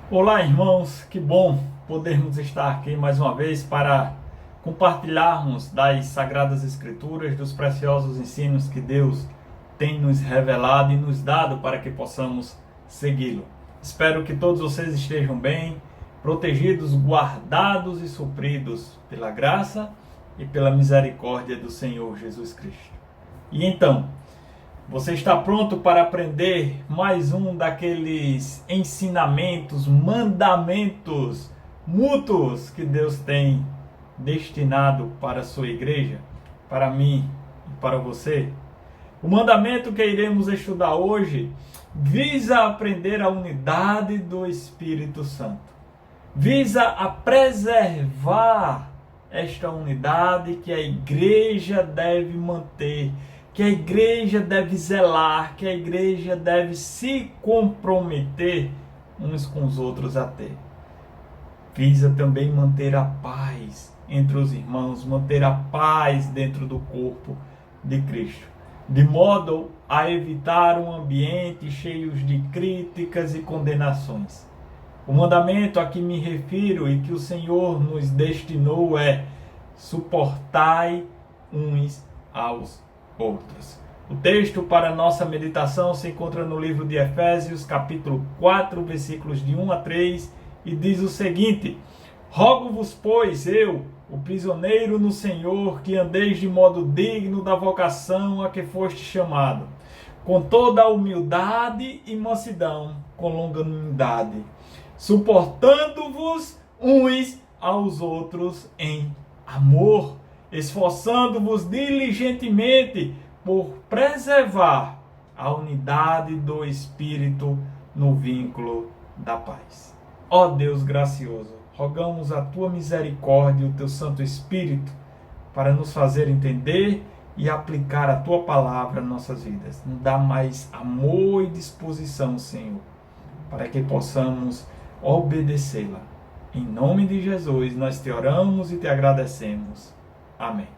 Olá, irmãos, que bom podermos estar aqui mais uma vez para compartilharmos das Sagradas Escrituras, dos preciosos ensinos que Deus tem nos revelado e nos dado para que possamos segui-lo. Espero que todos vocês estejam bem, protegidos, guardados e supridos pela graça e pela misericórdia do Senhor Jesus Cristo. E então, você está pronto para aprender mais um daqueles ensinamentos, mandamentos mútuos que Deus tem destinado para a sua igreja, para mim e para você? O mandamento que iremos estudar hoje visa aprender a unidade do Espírito Santo. Visa a preservar esta unidade que a igreja deve manter, que a igreja deve zelar, que a igreja deve se comprometer uns com os outros a ter. Visa também manter a paz entre os irmãos, manter a paz dentro do corpo de Cristo, de modo a evitar um ambiente cheio de críticas e condenações. O mandamento a que me refiro e que o Senhor nos destinou é: suportai uns aos outros. O texto para nossa meditação se encontra no livro de Efésios, capítulo 4, versículos de 1 a 3, e diz o seguinte: Rogo-vos, pois, eu, o prisioneiro no Senhor, que andeis de modo digno da vocação a que foste chamado, com toda a humildade e mansidão, com longanimidade, suportando-vos uns aos outros em amor, esforçando-vos diligentemente por preservar a unidade do Espírito no vínculo da paz. Ó Deus gracioso, rogamos a tua misericórdia e o teu Santo Espírito para nos fazer entender e aplicar a tua palavra em nossas vidas. Nos dá mais amor e disposição, Senhor, para que possamos obedecê-la. Em nome de Jesus, nós te oramos e te agradecemos. Amém.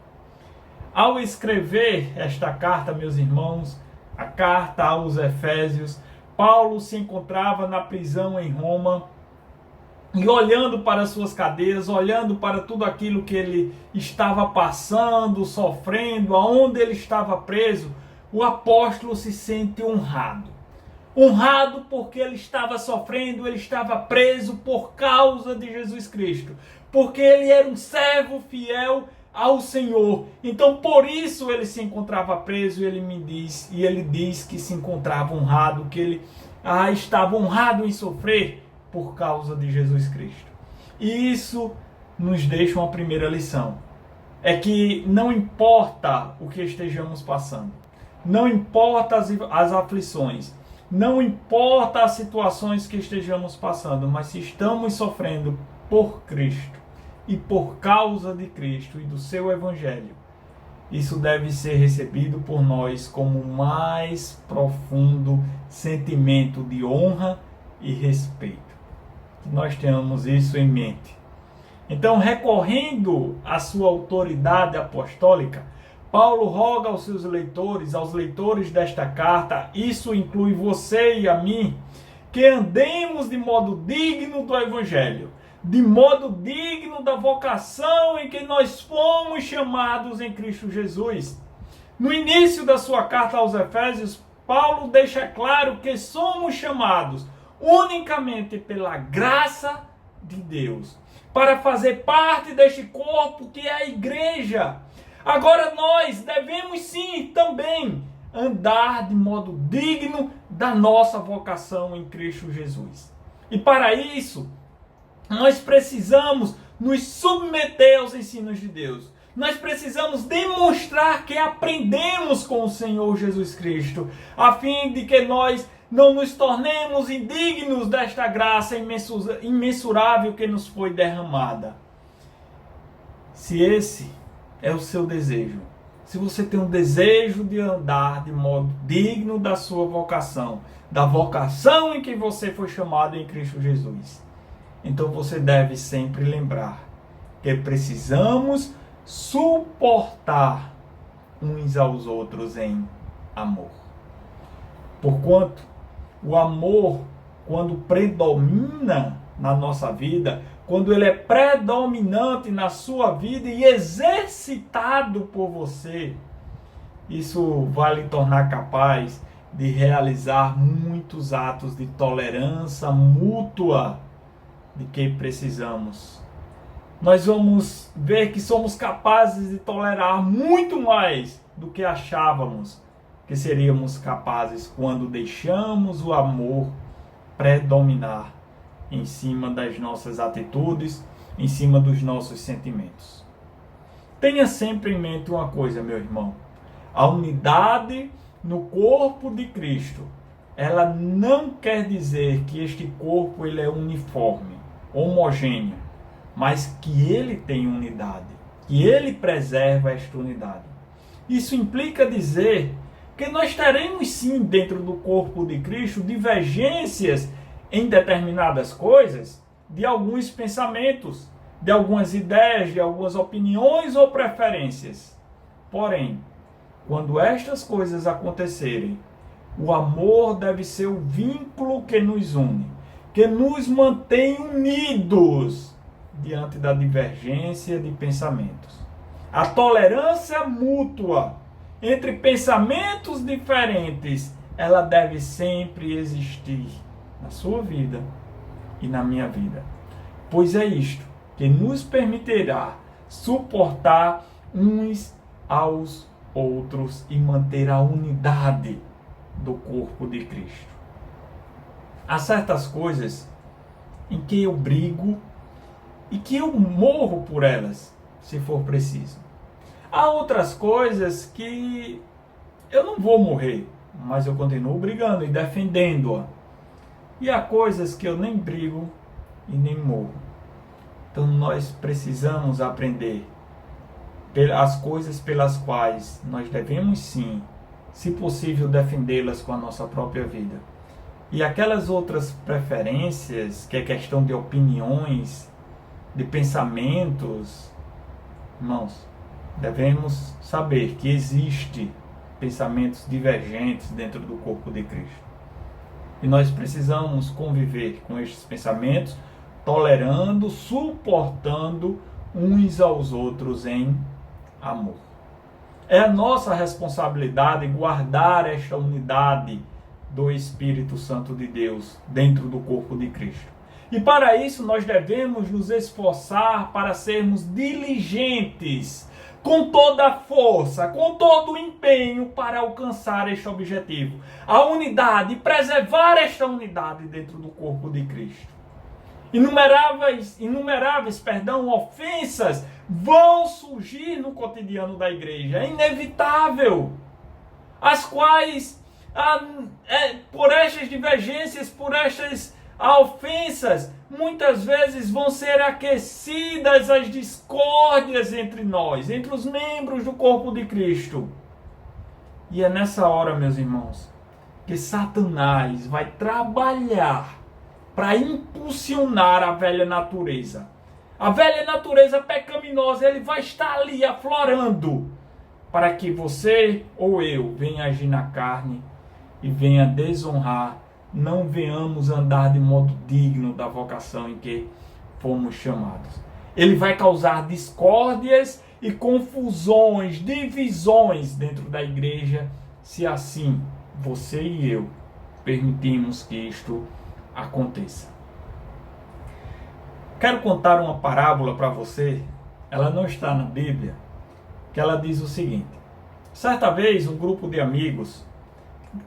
Ao escrever esta carta, meus irmãos, a carta aos Efésios, Paulo se encontrava na prisão em Roma e olhando para suas cadeias, olhando para tudo aquilo que ele estava passando, sofrendo, aonde ele estava preso, o apóstolo se sente honrado. Honrado porque ele estava sofrendo, ele estava preso por causa de Jesus Cristo, porque ele era um servo fiel ao Senhor. Então por isso ele se encontrava preso, e ele diz que se encontrava honrado, que ele estava honrado em sofrer por causa de Jesus Cristo. E isso nos deixa uma primeira lição: é que não importa o que estejamos passando, não importa as aflições, não importa as situações que estejamos passando, mas se estamos sofrendo por Cristo e por causa de Cristo e do seu Evangelho, isso deve ser recebido por nós como o mais profundo sentimento de honra e respeito. Que nós tenhamos isso em mente. Então, recorrendo à sua autoridade apostólica, Paulo roga aos seus leitores, aos leitores desta carta, isso inclui você e a mim, que andemos de modo digno do Evangelho, de modo digno da vocação em que nós fomos chamados em Cristo Jesus. No início da sua carta aos Efésios, Paulo deixa claro que somos chamados unicamente pela graça de Deus, para fazer parte deste corpo que é a igreja. Agora nós devemos sim também andar de modo digno da nossa vocação em Cristo Jesus. E para isso, nós precisamos nos submeter aos ensinos de Deus. Nós precisamos demonstrar que aprendemos com o Senhor Jesus Cristo, a fim de que nós não nos tornemos indignos desta graça imensurável que nos foi derramada. Se esse é o seu desejo, se você tem um desejo de andar de modo digno da sua vocação, da vocação em que você foi chamado em Cristo Jesus, então você deve sempre lembrar que precisamos suportar uns aos outros em amor. Porquanto o amor quando predomina na nossa vida, quando ele é predominante na sua vida e exercitado por você, isso vai lhe tornar capaz de realizar muitos atos de tolerância mútua de que precisamos. Nós vamos ver que somos capazes de tolerar muito mais do que achávamos que seríamos capazes quando deixamos o amor predominar em cima das nossas atitudes, em cima dos nossos sentimentos. Tenha sempre em mente uma coisa, meu irmão. A unidade no corpo de Cristo, ela não quer dizer que este corpo ele é uniforme, homogêneo, mas que ele tem unidade, que ele preserva esta unidade. Isso implica dizer que nós teremos sim dentro do corpo de Cristo divergências em determinadas coisas, de alguns pensamentos, de algumas ideias, de algumas opiniões ou preferências. Porém, quando estas coisas acontecerem, o amor deve ser o vínculo que nos une, que nos mantém unidos diante da divergência de pensamentos. A tolerância mútua entre pensamentos diferentes, ela deve sempre existir na sua vida e na minha vida. Pois é isto que nos permitirá suportar uns aos outros e manter a unidade do corpo de Cristo. Há certas coisas em que eu brigo e que eu morro por elas, se for preciso. Há outras coisas que eu não vou morrer, mas eu continuo brigando e defendendo-a. E há coisas que eu nem brigo e nem morro. Então nós precisamos aprender as coisas pelas quais nós devemos sim, se possível, defendê-las com a nossa própria vida. E aquelas outras preferências, que é questão de opiniões, de pensamentos, irmãos, devemos saber que existe pensamentos divergentes dentro do corpo de Cristo. E nós precisamos conviver com estes pensamentos, tolerando, suportando uns aos outros em amor. É a nossa responsabilidade guardar esta unidade do Espírito Santo de Deus dentro do corpo de Cristo. E para isso nós devemos nos esforçar para sermos diligentes, com toda a força, com todo o empenho para alcançar este objetivo. A unidade, preservar esta unidade dentro do corpo de Cristo. Innumeráveis ofensas vão surgir no cotidiano da igreja. É inevitável. As quais, por estas divergências, por estas ofensas, muitas vezes vão ser aquecidas as discórdias entre nós, entre os membros do corpo de Cristo. E é nessa hora, meus irmãos, que Satanás vai trabalhar para impulsionar a velha natureza. A velha natureza pecaminosa, ele vai estar ali aflorando para que você ou eu venha agir na carne e venha desonrar, não venhamos andar de modo digno da vocação em que fomos chamados. Ele vai causar discórdias e confusões, divisões dentro da igreja, se assim você e eu permitimos que isto aconteça. Quero contar uma parábola para você, ela não está na Bíblia, que ela diz o seguinte: certa vez um grupo de amigos,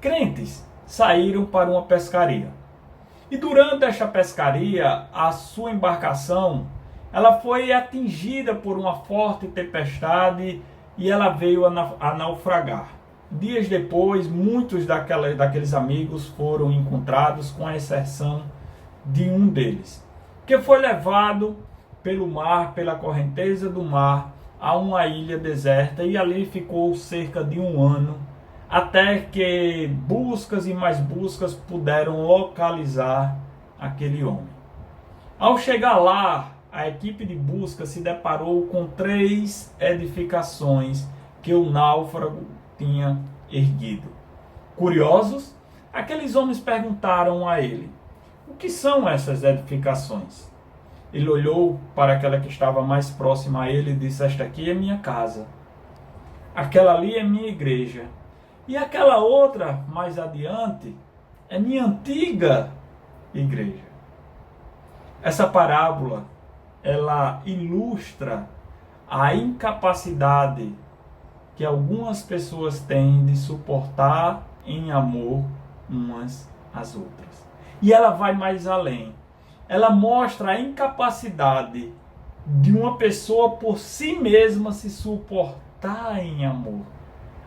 crentes, saíram para uma pescaria. E durante esta pescaria, a sua embarcação, ela foi atingida por uma forte tempestade e ela veio a naufragar. Dias depois, muitos daqueles amigos foram encontrados, com a exceção de um deles, que foi levado pelo mar, pela correnteza do mar, a uma ilha deserta, e ali ficou cerca de 1 ano, até que buscas e mais buscas puderam localizar aquele homem. Ao chegar lá, a equipe de busca se deparou com 3 edificações que o náufrago tinha erguido. Curiosos, aqueles homens perguntaram a ele: O que são essas edificações? Ele olhou para aquela que estava mais próxima a ele e disse: esta aqui é minha casa, aquela ali é minha igreja, e aquela outra mais adiante é minha antiga igreja. Essa parábola, ela ilustra a incapacidade que algumas pessoas têm de suportar em amor umas às outras. E ela vai mais além. Ela mostra a incapacidade de uma pessoa por si mesma se suportar em amor,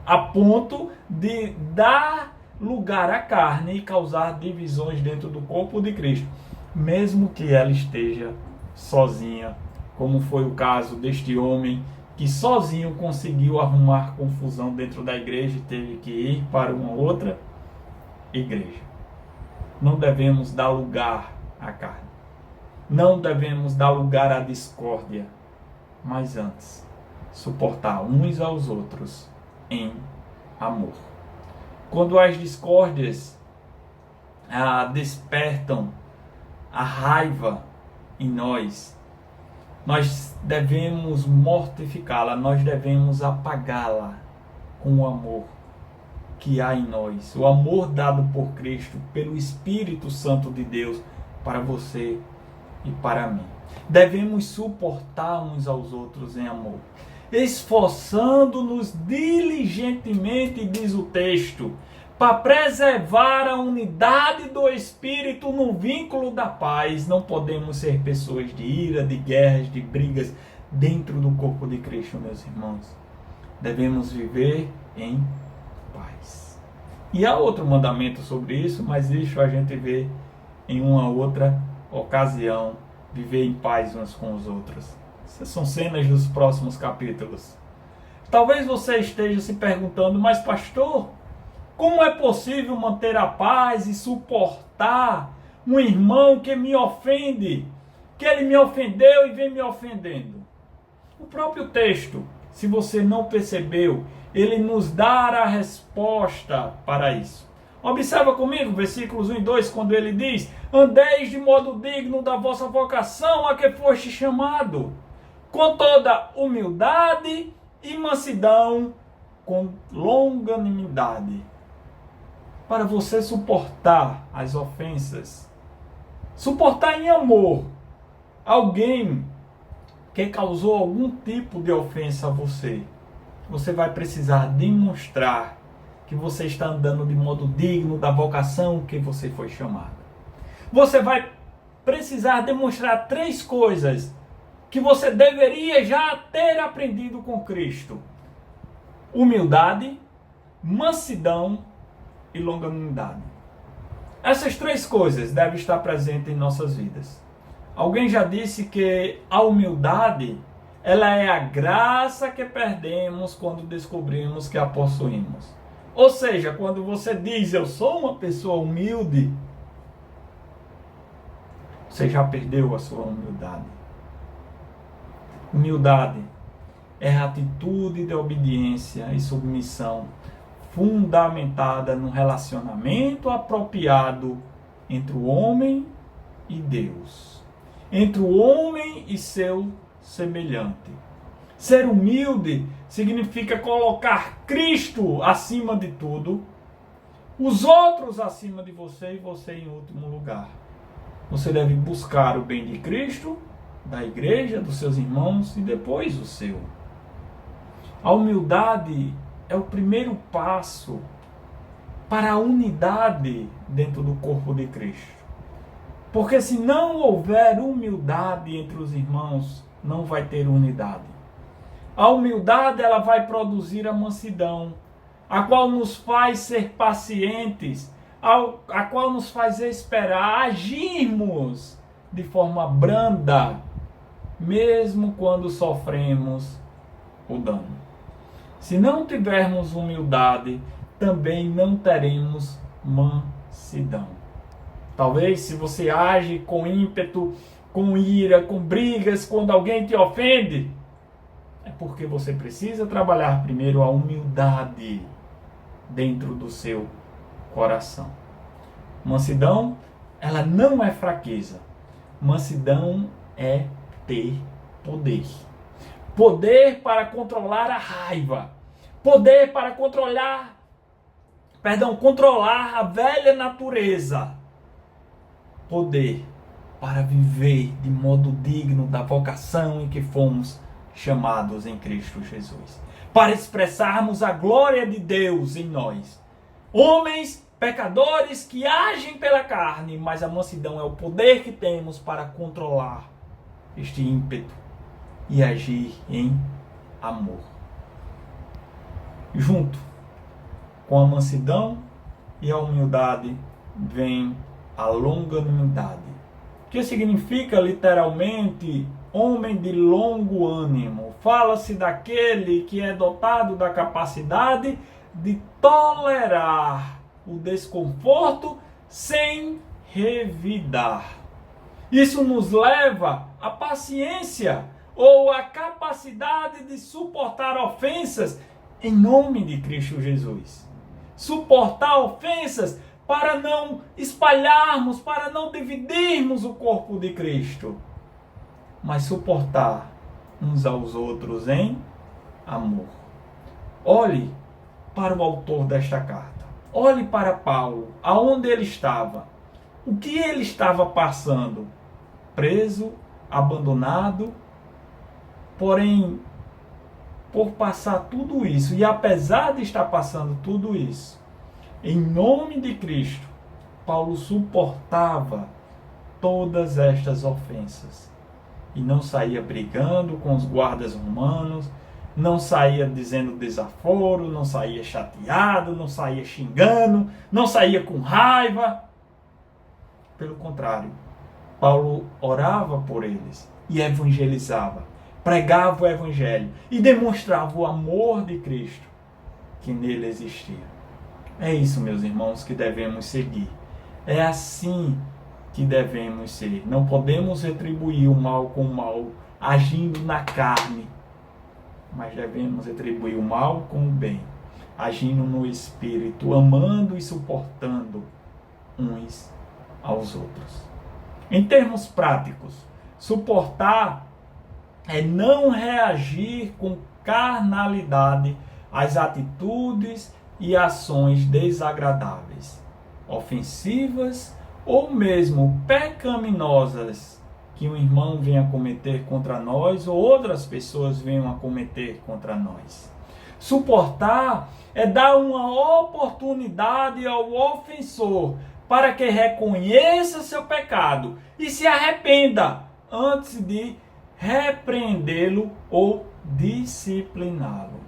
a ponto de dar lugar à carne e causar divisões dentro do corpo de Cristo, mesmo que ela esteja sozinha, como foi o caso deste homem que sozinho conseguiu arrumar confusão dentro da igreja e teve que ir para uma outra igreja. Não devemos dar lugar à carne. Não devemos dar lugar à discórdia, mas antes, suportar uns aos outros em amor. Quando as discórdias despertam a raiva em nós devemos mortificá-la, nós devemos apagá-la com o amor que há em nós, o amor dado por Cristo, pelo Espírito Santo de Deus, para você e para mim. Devemos suportar uns aos outros em amor, esforçando-nos diligentemente, diz o texto, para preservar a unidade do Espírito no vínculo da paz. Não podemos ser pessoas de ira, de guerras, de brigas dentro do corpo de Cristo, meus irmãos. Devemos viver em paz. E há outro mandamento sobre isso, mas isso a gente vê em uma outra ocasião. Viver em paz uns com os outros. Essas são cenas dos próximos capítulos. Talvez você esteja se perguntando: mas pastor, como é possível manter a paz e suportar um irmão que me ofende, que ele me ofendeu e vem me ofendendo? O próprio texto, se você não percebeu, ele nos dá a resposta para isso. Observa comigo, versículos 1 e 2, quando ele diz: andeis de modo digno da vossa vocação a que foste chamado, com toda humildade e mansidão, com longanimidade. Para você suportar as ofensas, suportar em amor alguém que causou algum tipo de ofensa a você, você vai precisar demonstrar que você está andando de modo digno da vocação que você foi chamado. Você vai precisar demonstrar 3 coisas que você deveria já ter aprendido com Cristo: humildade, mansidão e longanimidade. Essas 3 coisas devem estar presentes em nossas vidas. Alguém já disse que a humildade, ela é a graça que perdemos quando descobrimos que a possuímos. Ou seja, quando você diz: eu sou uma pessoa humilde, você já perdeu a sua humildade. Humildade é a atitude de obediência e submissão fundamentada no relacionamento apropriado entre o homem e Deus, entre o homem e seu semelhante. Ser humilde significa colocar Cristo acima de tudo, os outros acima de você e você em último lugar. Você deve buscar o bem de Cristo, da igreja, dos seus irmãos e depois o seu. A humildade é o primeiro passo para a unidade dentro do corpo de Cristo. Porque se não houver humildade entre os irmãos, não vai ter unidade. A humildade, ela vai produzir a mansidão, a qual nos faz ser pacientes, a qual nos faz esperar, agirmos de forma branda, mesmo quando sofremos o dano. Se não tivermos humildade, também não teremos mansidão. Talvez se você age com ímpeto, com ira, com brigas, quando alguém te ofende, é porque você precisa trabalhar primeiro a humildade dentro do seu coração. Mansidão ela não é fraqueza. Mansidão é ter poder. Poder para controlar a raiva. Poder para controlar a velha natureza. Poder para viver de modo digno da vocação em que fomos chamados em Cristo Jesus. Para expressarmos a glória de Deus em nós. Homens pecadores que agem pela carne, mas a mansidão é o poder que temos para controlar este ímpeto e agir em amor. Junto com a mansidão e a humildade vem a longanimidade, que significa literalmente homem de longo ânimo. Fala-se daquele que é dotado da capacidade de tolerar o desconforto sem revidar. Isso nos leva à paciência ou à capacidade de suportar ofensas em nome de Cristo Jesus. Suportar ofensas para não espalharmos, para não dividirmos o corpo de Cristo, mas suportar uns aos outros em amor. Olhe para o autor desta carta. Olhe para Paulo, aonde ele estava. O que ele estava passando? Preso, abandonado. Porém, por passar tudo isso, e apesar de estar passando tudo isso, em nome de Cristo, Paulo suportava todas estas ofensas. E não saía brigando com os guardas romanos, não saía dizendo desaforo, não saía chateado, não saía xingando, não saía com raiva. Pelo contrário, Paulo orava por eles e evangelizava, pregava o evangelho e demonstrava o amor de Cristo que nele existia. É isso, meus irmãos, que devemos seguir. É assim que devemos ser. Não podemos retribuir o mal com o mal, agindo na carne, mas devemos retribuir o mal com o bem, agindo no Espírito, amando e suportando uns aos outros. Em termos práticos, suportar é não reagir com carnalidade às atitudes e ações desagradáveis, ofensivas ou mesmo pecaminosas que um irmão venha a cometer contra nós ou outras pessoas venham a cometer contra nós. Suportar é dar uma oportunidade ao ofensor para que reconheça seu pecado e se arrependa antes de repreendê-lo ou discipliná-lo.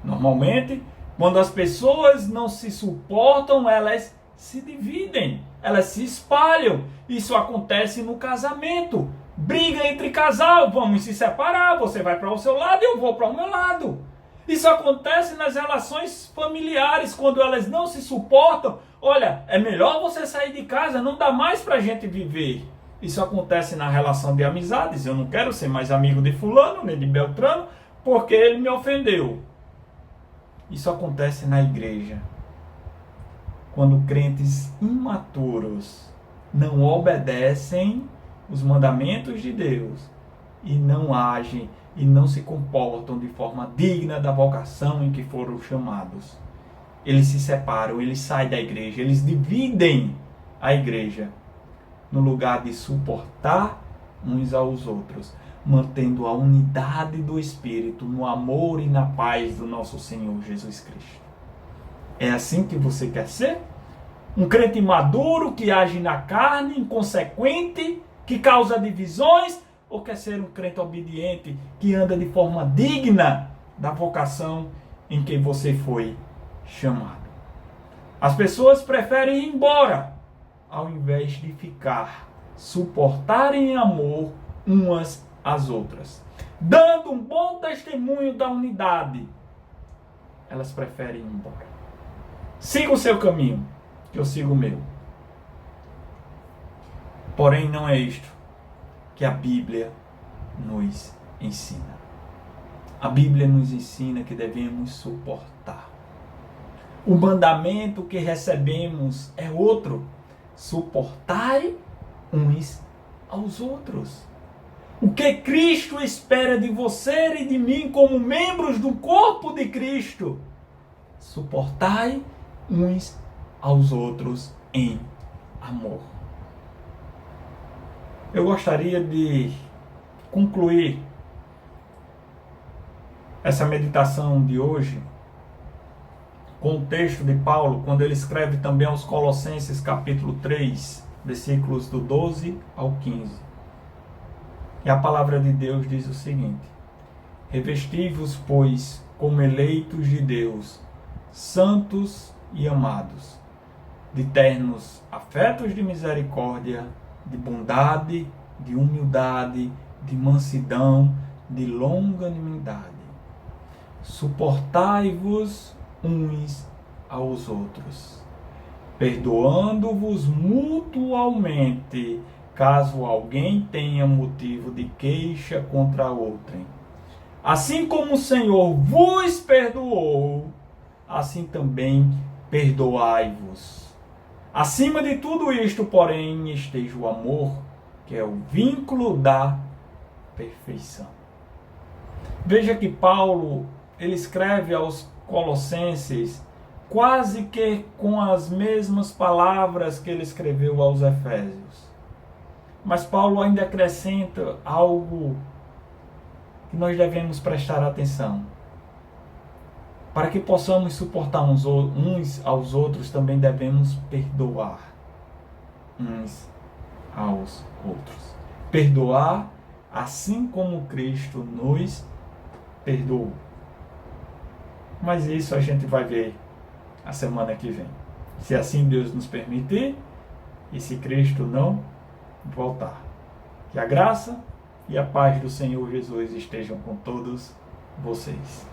Normalmente, quando as pessoas não se suportam, elas se dividem, elas se espalham. Isso acontece no casamento. Briga entre casal, vamos se separar, você vai para o seu lado e eu vou para o meu lado. Isso acontece nas relações familiares, quando elas não se suportam. Olha, é melhor você sair de casa, não dá mais para a gente viver. Isso acontece na relação de amizades. Eu não quero ser mais amigo de fulano, nem de Beltrano, porque ele me ofendeu. Isso acontece na igreja, quando crentes imaturos não obedecem os mandamentos de Deus e não agem e não se comportam de forma digna da vocação em que foram chamados. Eles se separam, eles saem da igreja, eles dividem a igreja, no lugar de suportar uns aos outros, mantendo a unidade do Espírito no amor e na paz do nosso Senhor Jesus Cristo. É assim que você quer ser? Um crente maduro que age na carne, inconsequente, que causa divisões? Ou quer ser um crente obediente que anda de forma digna da vocação em que você foi chamado? As pessoas preferem ir embora ao invés de ficar, suportarem em amor umas às outras, dando um bom testemunho da unidade. Elas preferem ir embora. Siga o seu caminho, que eu sigo o meu. Porém, não é isto que a Bíblia nos ensina. A Bíblia nos ensina que devemos suportar. O mandamento que recebemos é outro. suportai uns aos outros. O que Cristo espera de você e de mim como membros do corpo de Cristo? Suportai uns aos outros em amor. Eu gostaria de concluir essa meditação de hoje com o texto de Paulo, quando ele escreve também aos Colossenses capítulo 3, versículos do 12 ao 15. E a palavra de Deus diz o seguinte: revesti-vos, pois, como eleitos de Deus, santos e amados, de ternos afetos de misericórdia, de bondade, de humildade, de mansidão, de longanimidade. Suportai-vos uns aos outros, perdoando-vos mutualmente, caso alguém tenha motivo de queixa contra outrem. Assim como o Senhor vos perdoou, assim também perdoai-vos. Acima de tudo isto, porém, esteja o amor, que é o vínculo da perfeição. Veja que Paulo, ele escreve aos Colossenses quase que com as mesmas palavras que ele escreveu aos Efésios. Mas Paulo ainda acrescenta algo que nós devemos prestar atenção. Para que possamos suportar uns aos outros, também devemos perdoar uns aos outros. Perdoar assim como Cristo nos perdoou. Mas isso a gente vai ver a semana que vem. Se assim Deus nos permitir e se Cristo não voltar. Que a graça e a paz do Senhor Jesus estejam com todos vocês.